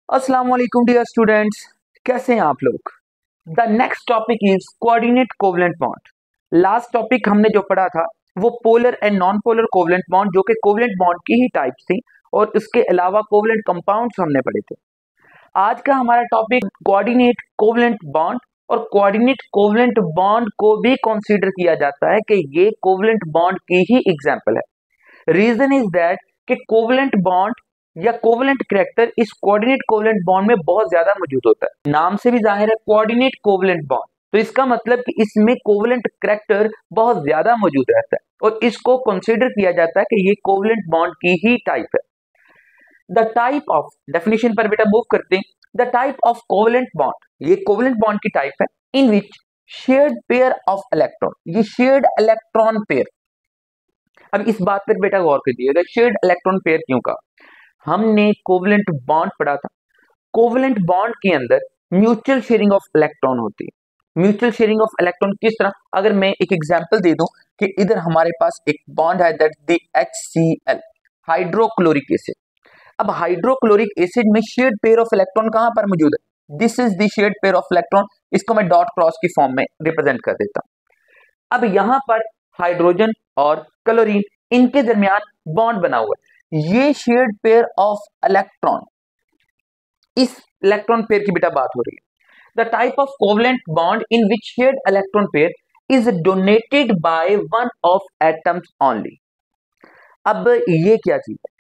अस्सलाम वालेकुम dear students, कैसे हैं आप लोग। The next topic is coordinate covalent bond. Last topic हमने जो पढ़ा था वो polar and non polar covalent bond, जो कि कोवलेंट बॉन्ड की ही टाइप्स थी, और इसके अलावा कोवलेंट कंपाउंड्स हमने पढ़े थे। आज का हमारा टॉपिक कोऑर्डिनेट कोवलेंट बॉन्ड, और कोऑर्डिनेट कोवलेंट बॉन्ड को भी कंसीडर किया जाता है कि ये कोवलेंट बॉन्ड की ही एग्जांपल है। रीजन इज दैट कि कोवलेंट बॉन्ड या कोवलेंट करैक्टर इस कोऑर्डिनेट कोवलेंट बॉन्ड में बहुत ज्यादा मौजूद होता है। नाम से भी जाहिर है कोऑर्डिनेट कोवलेंट बॉन्ड, तो इसका मतलब कि इसमें कोवलेंट करैक्टर बहुत ज्यादा मौजूद रहता है और इसको कंसीडर किया जाता है कि ये कोवलेंट बॉन्ड की ही टाइप है। द टाइप ऑफ डेफिनेशन पर बेटा मूव करते हैं। The type of covalent bond, ये कोवलेंट बॉन्ड की टाइप है इन विच शेयर्ड पेयर ऑफ इलेक्ट्रॉन, ये शेयर्ड इलेक्ट्रॉन पेयर। अब इस बात पर बेटा गौर करिएगा, शेयर्ड इलेक्ट्रॉन पेयर क्यों कहा। हमने कोवलेंट बॉन्ड पढ़ा था। कोवलेंट बॉन्ड के अंदर म्यूचुअल शेयरिंग ऑफ इलेक्ट्रॉन होती है। म्यूचुअल शेयरिंग ऑफ इलेक्ट्रॉन किस तरह, अगर मैं एक एग्जांपल दे दूं कि इधर हमारे पास एक बॉन्ड है that the HCl, hydrochloric acid. अब हाइड्रोक्लोरिक एसिड में शेयर्ड पेयर ऑफ इलेक्ट्रॉन कहां पर मौजूद है, this is the shared pair of electron. इसको मैं डॉट क्रॉस की फॉर्म में रिप्रेजेंट कर देता हूं। अब यहां पर हाइड्रोजन और क्लोरीन, इनके दरमियान बॉन्ड बना हुआ है, ये शेयर्ड पेयर ऑफ इलेक्ट्रॉन, इस इलेक्ट्रॉन पेयर की बेटा बात हो रही है। The type of covalent bond in which shared electron pair is donated by one of atoms only. अब ये क्या चीज है,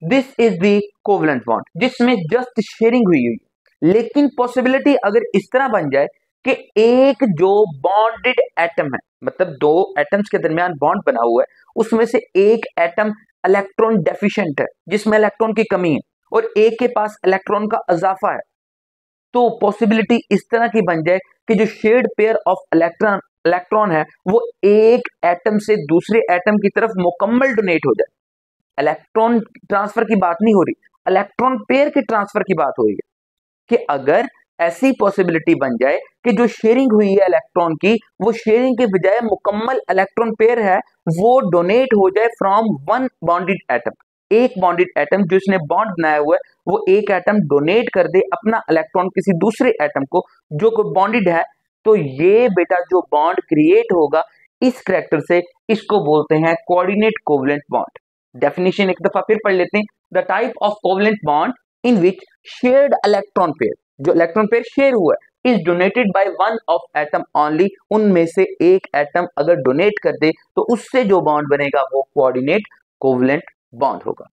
this is the covalent bond जिसमें जस्ट शेयरिंग हुई हुई है, लेकिन पॉसिबिलिटी अगर इस तरह बन जाए कि एक जो बॉन्डेड एटम है, मतलब दो एटम्स के दरमियान बॉन्ड बना हुआ है, उसमें से एक एटम इलेक्ट्रॉन डेफिशिएंट है, जिसमें इलेक्ट्रॉन की कमी है, और एक के पास इलेक्ट्रॉन का इजाफा है, तो पॉसिबिलिटी इस तरह की बन जाए कि जो शेयर्ड पेयर ऑफ इलेक्ट्रॉन है वो एक एटम से दूसरे एटम की तरफ मुकम्मल डोनेट हो जाए। इलेक्ट्रॉन ट्रांसफर की बात नहीं हो रही, इलेक्ट्रॉन पेयर के ट्रांसफर की बात हो रही है कि अगर ऐसी पॉसिबिलिटी बन जाए कि जो शेयरिंग हुई है इलेक्ट्रॉन की, वो शेयरिंग के बजाय मुकम्मल इलेक्ट्रॉन पेयर है, वो डोनेट हो जाए फ्रॉम वन बॉन्डेड एटम। एक बॉन्डेड एटम जिसने बॉन्ड बनाया हुआ है, वो एक एटम डोनेट कर दे अपना इलेक्ट्रॉन किसी दूसरे एटम को जो कोई बॉन्डेड है, तो ये बेटा जो बॉन्ड क्रिएट होगा इस करैक्टर से, इसको बोलते हैं कोऑर्डिनेट कोवलेंट बॉन्ड। डेफिनेशन एक दफा फिर पढ़ लेते हैं। The type of covalent bond in which shared electron pair, जो इलेक्ट्रॉन पेयर शेयर हुआ है, is donated by one of atom only, उनमें से एक एटम अगर डोनेट कर दे तो उससे जो बॉन्ड बनेगा वो कोऑर्डिनेट कोवलेंट बॉन्ड होगा।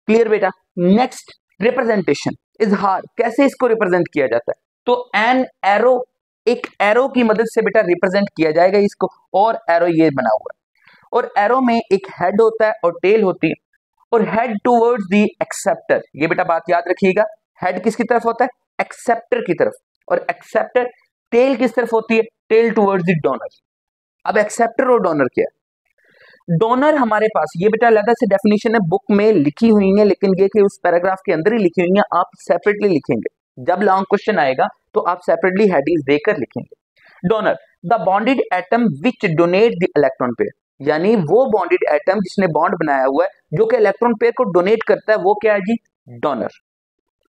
क्लियर बेटा। नेक्स्ट, रिप्रेजेंटेशन इज हार, कैसे इसको रिप्रेजेंट किया जाता है, तो एन एरो, एक एरो की मदद से बेटा रिप्रेजेंट किया जाएगा इसको, और एरो ये बना हुआ है, और एरो में एक हेड होता है और टेल होती है, और हेड टुवर्ड्स द एक्सेप्टर, ये बेटा बात याद रखिएगा, हेड किसकी तरफ होता है, एक्सेप्टर की तरफ, और एक्सेप्टर टेल किस तरफ होती है, टेल टुवर्ड्स द डोनर। अब एक्सेप्टर और डोनर क्या है, डोनर हमारे पास ये बेटा अलग से डेफिनेशन है, बुक में लिखी हुई है, लेकिन ये कि उस पैराग्राफ के अंदर ही लिखी हुई है, आप सेपरेटली लिखेंगे, जब लॉन्ग क्वेश्चन आएगा तो आप सेपरेटली हेडिंग्स देकर लिखेंगे। Donor, the bonded atom which donate the electron pair, यानी वो बॉन्डेड एटम जिसने बॉन्ड बनाया हुआ है जो कि इलेक्ट्रॉन पेयर को डोनेट करता है, वो क्या है जी, डोनर,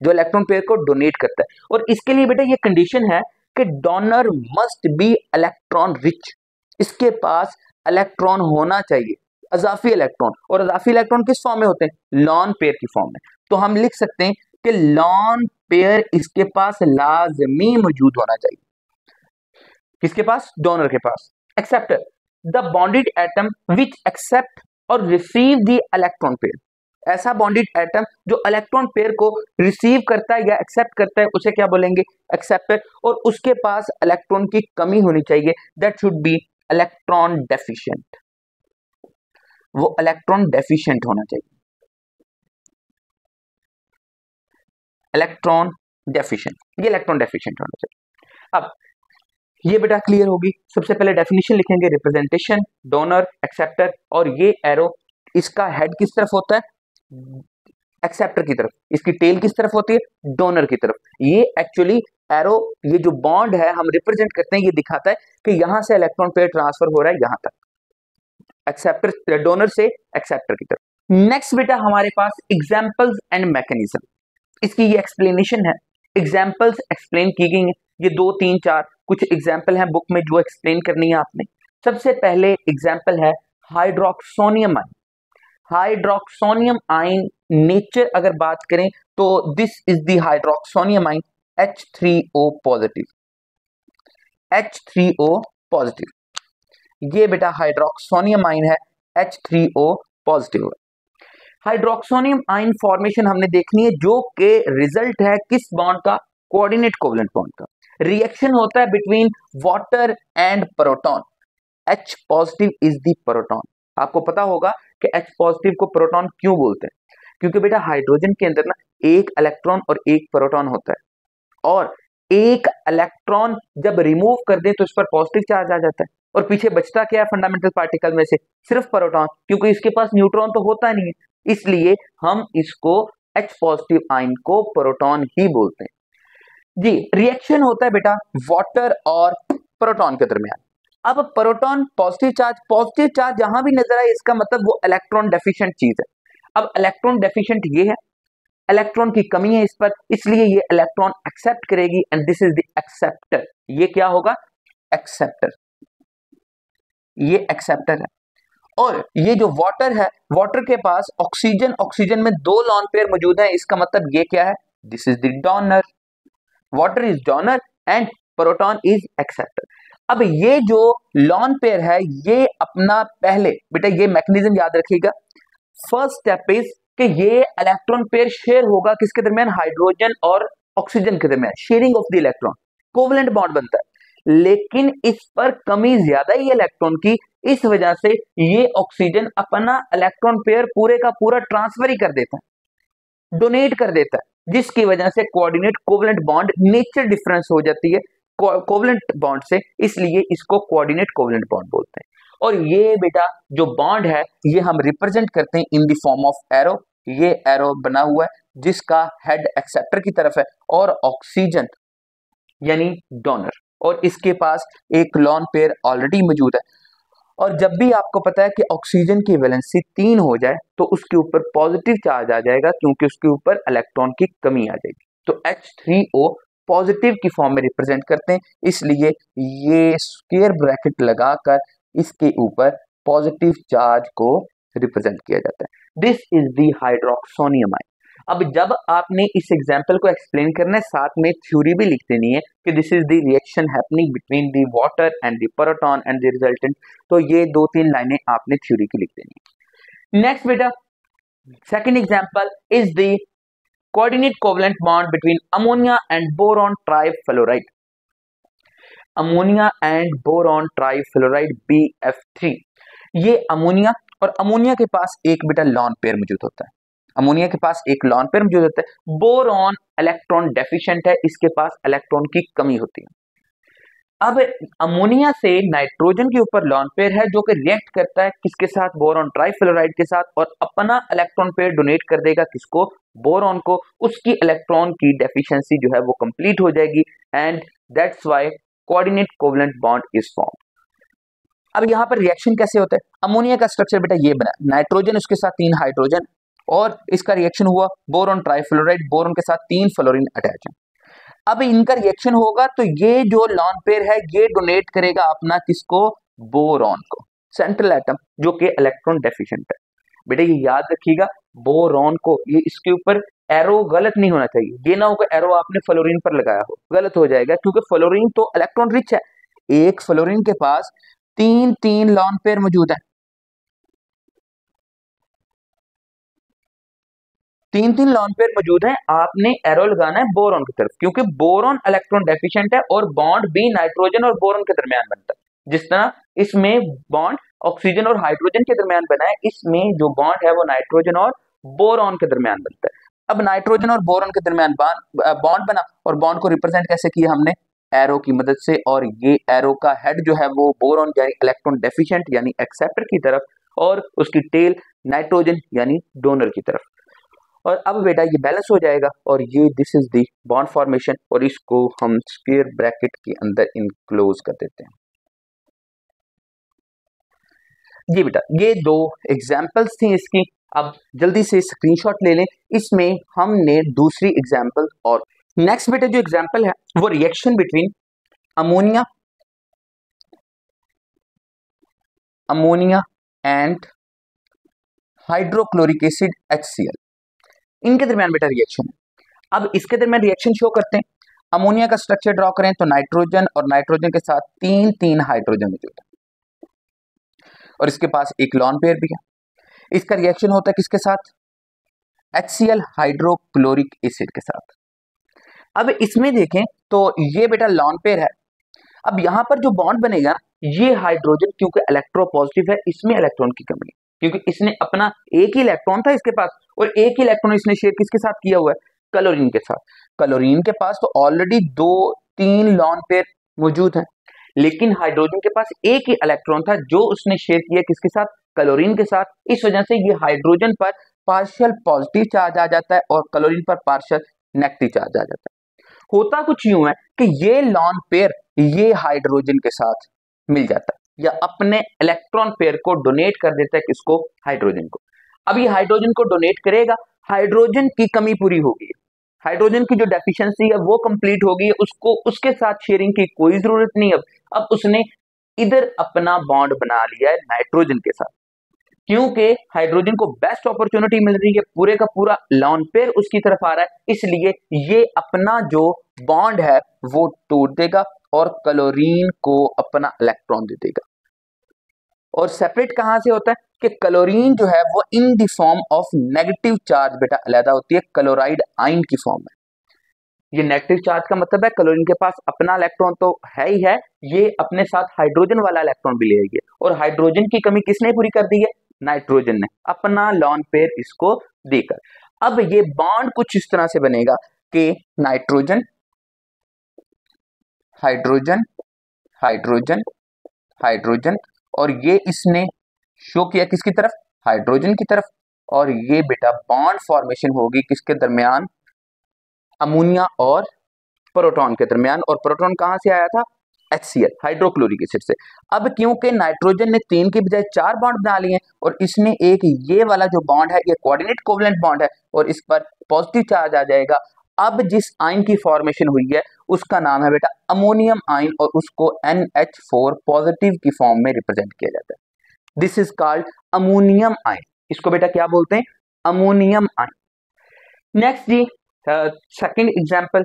जो इलेक्ट्रॉन पेयर को डोनेट करता है। और इसके लिए बेटा ये कंडीशन है कि donor must be electron rich, इसके पास इलेक्ट्रॉन होना चाहिए, अजाफी इलेक्ट्रॉन, और अजाफी इलेक्ट्रॉन किस फॉर्म में होते हैं, लॉन पेयर की फॉर्म में। तो हम लिख सकते हैं कि लॉन पेयर इसके पास लाजमी मौजूद होना चाहिए, किसके पास, डोनर के पास। Acceptor, the bonded atom which accept और रिसीव द इलेक्ट्रॉन पेयर, ऐसा बॉन्डेड एटम जो इलेक्ट्रॉन पेयर को रिसीव करता है या एक्सेप्ट करता है, उसे क्या बोलेंगे, एक्सेप्टर, और उसके पास इलेक्ट्रॉन की कमी होनी चाहिए, that should be electron deficient, वो इलेक्ट्रॉन डेफिशिएंट होना चाहिए, इलेक्ट्रॉन डेफिशिएंट, ये इलेक्ट्रॉन डेफिशिएंट होना चाहिए। अब ये बेटा क्लियर होगी। सबसे पहले डेफिनेशन लिखेंगे, रिप्रेजेंटेशन, डोनर, एक्सेप्टर, और ये एरो, इसका हेड किस तरफ होता है, एक्सेप्टर की तरफ, इसकी टेल किस तरफ होती है, डोनर की तरफ। ये एक्चुअली एरो, ये जो बॉन्ड है हम रिप्रेजेंट करते हैं, ये दिखाता है कि यहां से इलेक्ट्रॉन पेयर ट्रांसफर हो रहा है यहां तक, एक्सेप्टर, डोनर से एक्सेप्टर की तरफ। नेक्स्ट बेटा हमारे पास एग्जांपल्स एंड मैकेनिज्म, इसकी ये एक्सप्लेनेशन है, एग्जाम्पल्स एक्सप्लेन की गई हैं, ये 2 3 4 कुछ एग्जाम्पल हैं बुक में जो एक्सप्लेन करनी है आपने। सबसे पहले एग्जाम्पल है hydroxonium ion. Hydroxonium ion nature अगर बात करें तो this is the hydroxonium ion H3O positive, H3O positive. ये बेटा हाइड्रोक्सोनियम आयन है, H3O पॉजिटिव। हाइड्रोक्सोनियम आयन फॉर्मेशन हमने देखनी है जो कि रिजल्ट है किस बॉन्ड का, कोऑर्डिनेट कोवलेंट बॉन्ड का। रिएक्शन होता है between water and proton. H positive is the proton. आपको पता होगा कि H पॉजिटिव को प्रोटॉन क्यों बोलते हैं, क्योंकि बेटा हाइड्रोजन के अंदर ना एक इलेक्ट्रॉन और एक प्रोटॉन होता है, और एक इलेक्ट्रॉन जब रिमूव कर दें तो इस पर पॉजिटिव चार्ज आ जाता है, और पीछे बचता क्या है फंडामेंटल पार्टिकल में से, सिर्फ प्रोटॉन, क्योंकि इसके पास न्यूट्रॉन तो होता नहीं है, इसलिए हम इसको H पॉजिटिव आयन को प्रोटॉन ही बोलते हैं। जी, रिएक्शन होता है बेटा वाटर और प्रोटॉन के दरमियान। अब प्रोटॉन पॉजिटिव चार्ज जहां भी नजर आए इसका मतलब वो इलेक्ट्रॉन डेफिशिएंट चीज है। अब इलेक्ट्रॉन डेफिशिएंट ये है, इलेक्ट्रॉन की कमी है इस पर, इसलिए ये इलेक्ट्रॉन एक्सेप्ट करेगी and this is the acceptor. ये क्या होगा, एक्सेप्टर, ये एक्सेप्टर है। और ये जो वाटर है, वाटर के पास ऑक्सीजन में 2 लॉन पेयर मौजूद है, इसका मतलब ये क्या है, this is the donor. Water is donor and proton is acceptor. अब ये जो लॉन पेयर है ये अपना पहले बेटा ये मैकेनिज्म याद रखिएगा। फर्स्ट स्टेप इज कि ये इलेक्ट्रॉन पेयर शेयर होगा किसके दरमियान, हाइड्रोजन और ऑक्सीजन के दरमियान, sharing of the electron, covalent bond बनता है। लेकिन इस पर कमी ज्यादा ही इलेक्ट्रॉन की, इस वजह से ये ऑक्सीजन अपना इलेक्ट्रॉन पेयर पूरे का पूरा ट्रांसफर ही कर देता है, डोनेट कर देता है, जिसकी वजह से coordinate covalent bond nature difference हो जाती है कोवलेंट बॉन्ड से, इसलिए इसको कोऑर्डिनेट कोवलेंट बॉन्ड बोलते हैं। और ये बेटा जो बॉन्ड है ये हम रिप्रेजेंट करते हैं in the form of arrow. ये एरो बना हुआ है जिसका हेड एक्सेप्टर की तरफ है और ऑक्सीजन यानी डोनर, और इसके पास एक लॉन पेयर ऑलरेडी मौजूद है। और जब भी आपको पता है कि ऑक्सीजन की वैलेंसी 3 हो जाए तो उसके ऊपर पॉजिटिव चार्ज आ जाएगा, क्योंकि उसके ऊपर इलेक्ट्रॉन की कमी आ जाएगी। तो H3O पॉजिटिव की फॉर्म में रिप्रेजेंट करते हैं, इसलिए ये स्क्वायर ब्रैकेट लगाकर इसके ऊपर पॉजिटिव चार्ज को रिप्रेजेंट किया जाता है। This is the hydroxonium ion. अब जब आपने इस एग्जाम्पल को एक्सप्लेन करना है साथ में थ्योरी भी लिख देनी है कि this is the reaction happening between the water and the proton and the resultant, तो ये 2-3 लाइनें आपने थ्योरी की लिख देनी है। नेक्स्ट बेटा second example is the coordinate covalent bond between ammonia and boron trifluoride. Ammonia and boron trifluoride BF3। ये अमोनिया, और अमोनिया के पास एक बेटा लॉन पेयर मौजूद होता है, अमोनिया के पास एक लॉन पेयर मौजूद होता है। बोरॉन इलेक्ट्रॉन डेफिशिएंट है, इसके पास इलेक्ट्रॉन की कमी होती है। अब अमोनिया से नाइट्रोजन के ऊपर लॉन पेयर है जो कि रिएक्ट करता है किसके साथ, बोरॉन ट्राइफ्लोराइड के साथ, और अपना इलेक्ट्रॉन पेयर डोनेट कर देगा किसको, बोरॉन को। उसकी इलेक्ट्रॉन की डेफिशिएंसी जो है वो कंप्लीट हो जाएगी and that's why coordinate covalent bond is form. अब यहाँ पर रिएक्शन कैसे होता है, अमोनिया का स्ट्रक्चर बेटा ये बना, नाइट्रोजन उसके साथ 3 हाइड्रोजन, और इसका रिएक्शन हुआ बोरॉन ट्राइफ्लोराइड, बोरॉन के साथ 3 फ्लोरीन अटैच है। अब इनका रिएक्शन होगा तो ये जो लॉन पेयर है ये डोनेट करेगा अपना किसको, बोरॉन को, सेंट्रल एटम जो कि इलेक्ट्रॉन डेफिशिएंट है। बेटा ये याद रखिएगा बोरॉन को, ये इसके ऊपर एरो गलत नहीं होना चाहिए, ये ना हो कि एरो आपने फ्लोरीन पर लगाया हो, गलत हो जाएगा, क्योंकि फ्लोरीन तो इलेक्ट्रॉन रिच है। एक फ्लोरीन के पास 3 लॉन पेयर मौजूद है, 3 लॉन पेयर मौजूद है, आपने एरो लगाना है बोरॉन की तरफ, क्योंकि बोरॉन इलेक्ट्रॉन डेफिशिएंट है और बॉन्ड भी नाइट्रोजन और बोरॉन के दरमियान बनता है। जिस तरह इसमें बॉन्ड ऑक्सीजन और हाइड्रोजन के दरमियान बना है, इसमें जो बॉन्ड है वो नाइट्रोजन और बोरॉन के दरमियान बनता है। अब नाइट्रोजन और बोरॉन के दरमियान बॉन्ड बना, और बॉन्ड को रिप्रेजेंट कैसे किया हमने, एरो की मदद से, और ये एरो का हेड जो है वो बोरॉन यानी इलेक्ट्रॉन डेफिशिएंट यानी एक्सेप्टर की तरफ, और उसकी टेल नाइट्रोजन यानी डोनर की तरफ। और अब बेटा ये बैलेंस हो जाएगा, और ये this is the bond formation, और इसको हम स्क्वायर ब्रैकेट के अंदर इनक्लोज कर देते हैं। जी बेटा, ये दो एग्जाम्पल्स थी इसकी। अब जल्दी से स्क्रीनशॉट ले लें, इसमें हमने दूसरी एग्जाम्पल और नेक्स्ट बेटा जो एग्जाम्पल है वो reaction between ammonia and hydrochloric acid HCl, इनके दरमियान बेटा रिएक्शन है। अब इसके दरमियान रिएक्शन शो करते हैं। अमोनिया का स्ट्रक्चर ड्रॉ करें तो नाइट्रोजन और नाइट्रोजन के साथ तीन तीन हाइड्रोजन मौजूद है और इसके पास एक लॉन पेयर भी है। इसका रिएक्शन होता है किसके साथ? HCl हाइड्रोक्लोरिक एसिड के साथ। अब इसमें देखें तो ये बेटा लॉन पेयर है। अब यहां पर जो बॉन्ड बनेगा, ये हाइड्रोजन क्योंकि इलेक्ट्रोपॉजिटिव है, इसमें इलेक्ट्रॉन की कमी है क्योंकि इसने अपना एक ही इलेक्ट्रॉन था इसके पास और एक ही इलेक्ट्रॉन इसने शेयर किसके साथ किया हुआ है? क्लोरीन के साथ। क्लोरीन के पास तो ऑलरेडी दो तीन लॉन पेयर मौजूद है, लेकिन हाइड्रोजन के पास एक ही इलेक्ट्रॉन था जो उसने शेयर किया किसके साथ? क्लोरीन के साथ। इस वजह से ये हाइड्रोजन पर पार्शियल पॉजिटिव चार्ज आ जाता है और क्लोरीन पर पार्शियल नेगेटिव चार्ज आ जाता है। होता कुछ यूं है कि ये लॉन पेयर ये हाइड्रोजन के साथ मिल जाता है या अपने इलेक्ट्रॉन पेयर को डोनेट कर देता है किसको? हाइड्रोजन को। अब ये हाइड्रोजन को डोनेट करेगा, हाइड्रोजन की कमी पूरी होगी, हाइड्रोजन की जो डेफिशिएंसी है वो कंप्लीट होगी, उसको उसके साथ शेयरिंग की कोई जरूरत नहीं। अब उसने इधर अपना बॉन्ड बना लिया है नाइट्रोजन के साथ, क्योंकि हाइड्रोजन को बेस्ट अपॉर्चुनिटी मिल रही है, पूरे का पूरा लॉन पेयर उसकी तरफ आ रहा है, इसलिए ये अपना जो बॉन्ड है वो तोड़ देगा और क्लोरीन को अपना इलेक्ट्रॉन दे देगा। और सेपरेट कहां से होता है कि क्लोरीन जो है वो in the form of negative charge बेटा अलग होती है, क्लोराइड आयन की फॉर्म में। ये नेगेटिव चार्ज का मतलब है क्लोरीन के पास अपना इलेक्ट्रॉन तो है ही है, ये अपने साथ हाइड्रोजन वाला इलेक्ट्रॉन भी ले आएगी और हाइड्रोजन की कमी किसने पूरी कर दी है? नाइट्रोजन ने अपना लॉन पेयर इसको देकर। अब ये बॉन्ड कुछ इस तरह से बनेगा कि नाइट्रोजन हाइड्रोजन हाइड्रोजन हाइड्रोजन और ये इसने शो किया किसकी तरफ? हाइड्रोजन की तरफ। और ये बेटा बॉन्ड फॉर्मेशन होगी किसके दरमियान? अमोनिया और प्रोटॉन के दरमियान। और प्रोटॉन कहां से आया था? HCl हाइड्रोक्लोरिक एसिड से। अब क्योंकि नाइट्रोजन ने तीन की बजाय चार बॉन्ड बना लिए और इसने एक ये वाला जो बॉन्ड है ये कोऑर्डिनेट कोवलेंट बॉन्ड है और इस पर पॉजिटिव चार्ज आ जाएगा। अब जिस आयन की फॉर्मेशन हुई है उसका नाम है बेटा अमोनियम आयन और उसको NH4 पॉजिटिव की फॉर्म में रिप्रेजेंट किया जाता है। This is called ammonium ion. इसको बेटा क्या बोलते हैं? Ammonium ion. नेक्स्ट जी सेकंड एग्जांपल,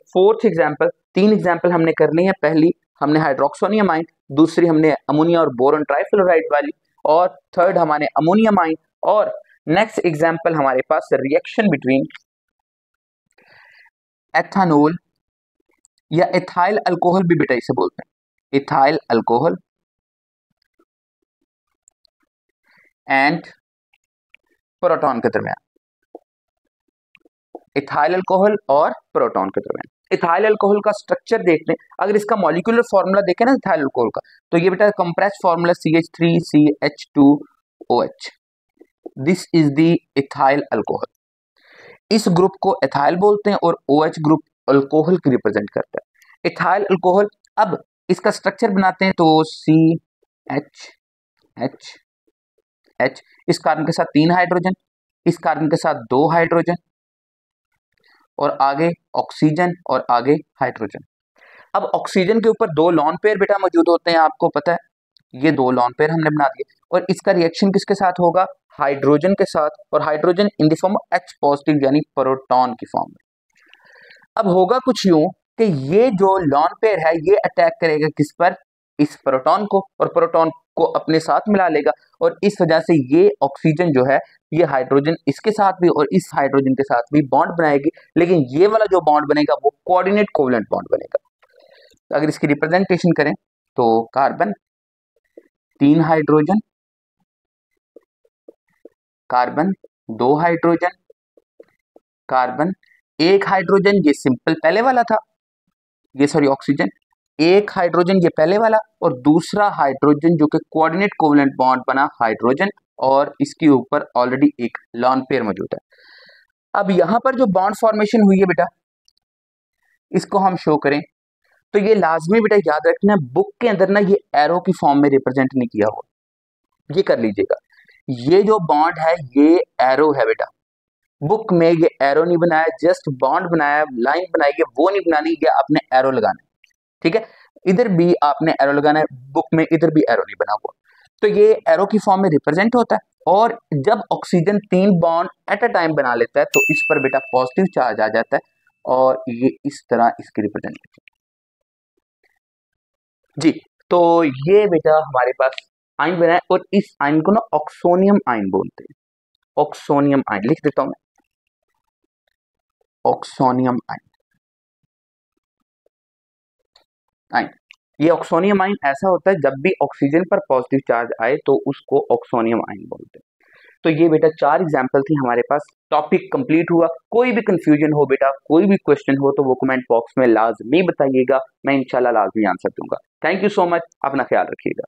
फोर्थ एग्जांपल। तीन एग्जांपल हमने करनी है। पहली हमने हाइड्रोक्सोनियम आयन, दूसरी हमने अमोनिया और बोरॉन ट्राइफ्लोराइड वाली, और थर्ड हमारे अमोनियम आयन। और नेक्स्ट एग्जांपल हमारे पास रिएक्शन बिटवीन एथानॉल या इथाइल अल्कोहल भी बेटा इसे बोलते हैं, इथाइल अल्कोहल एंड प्रोटॉन के दरमियान, इथाइल अल्कोहल और प्रोटॉन के दरमियान। इथाइल अल्कोहल का स्ट्रक्चर देखते हैं। अगर इसका मॉलिक्यूलर फॉर्मूला देखें ना इथाइल अल्कोहल का, तो ये बेटा compress formula CH3CH2OH। This is the ethyl alcohol. इस ग्रुप को इथाइल बोलते हैं और OH ग्रुप अल्कोहल की रिप्रेजेंट करता है। Ethyl alcohol. अब इसका स्ट्रक्चर बनाते हैं तो CH, इस कार्बन के साथ तीन हाइड्रोजन, इस कार्बन के साथ दो हाइड्रोजन और आगे ऑक्सीजन और आगे हाइड्रोजन। अब ऑक्सीजन के ऊपर दो लॉन पेयर बेटा मौजूद होते हैं, आपको पता है। ये दो लॉन पेयर हमने बना दिए और इसका रिएक्शन किसके साथ होगा? हाइड्रोजन के साथ, और hydrogen in the form of H positive यानी प्रोटॉन की फॉर्म में। अब होगा कुछ यूं कि ये जो लॉन पेयर है ये अटैक करेगा किस पर? इस प्रोटॉन को, और प्रोटॉन को अपने साथ मिला लेगा और इस वजह से ये ऑक्सीजन जो है ये हाइड्रोजन इसके साथ भी और इस हाइड्रोजन के साथ भी बॉन्ड बनाएगी, लेकिन ये वाला जो बॉन्ड बनेगा वो कोऑर्डिनेट कोवलेंट बॉन्ड बनेगा। तो अगर इसकी रिप्रेजेंटेशन करें तो कार्बन तीन हाइड्रोजन, कार्बन दो हाइड्रोजन, कार्बन एक हाइड्रोजन, ये सिंपल पहले वाला था, ये सॉरी ऑक्सीजन, एक हाइड्रोजन ये पहले वाला और दूसरा हाइड्रोजन जो कि कोऑर्डिनेट कोवलेंट बॉन्ड बना हाइड्रोजन और इसके ऊपर ऑलरेडी एक लॉन पेयर मौजूद है। अब यहां पर जो बॉन्ड फॉर्मेशन हुई है बेटा इसको हम शो करें तो ये लाजमी बेटा याद रखना बुक के अंदर ना ये एरो की फॉर्म में रिप्रेजेंट नहीं किया हुआ, ये कर लीजिएगा। ये जो बॉन्ड है ये एरो है बेटा, बुक में ये एरो नहीं बनाया, जस्ट बॉन्ड बनाया, लाइन बनाई है, वो नहीं बनानी, ये आपने एरो लगाना है। ठीक है, इधर भी आपने एरो लगाना है, बुक में इधर भी एरो नहीं बना हुआ, तो ये एरो की फॉर्म में रिप्रेजेंट होता है। और जब oxygen 3 bond at a time बना लेता है तो इस पर बेटा पॉजिटिव चार्ज आ जाता है और ये इस तरह इसकी रिप्रेजेंटेशन जी। तो ये बेटा हमारे पास आयन बना है और इस आयन को ना ऑक्सोनियम आयन बोलते हैं। ऑक्सोनियम आयन लिख देता हूं मैं, ऑक्सोनियम आयन। आयन, ये ऑक्सोनियम आयन ऐसा होता है जब भी ऑक्सीजन पर पॉजिटिव चार्ज आए तो उसको ऑक्सोनियम आयन बोलते हैं। तो ये बेटा 4 एग्जाम्पल थी हमारे पास। टॉपिक कंप्लीट हुआ। कोई भी कंफ्यूजन हो बेटा, कोई भी क्वेश्चन हो तो वो कमेंट बॉक्स में लाजमी बताइएगा, मैं इंशाल्लाह लाजमी आंसर दूंगा। थैंक यू सो मच, अपना ख्याल रखिएगा।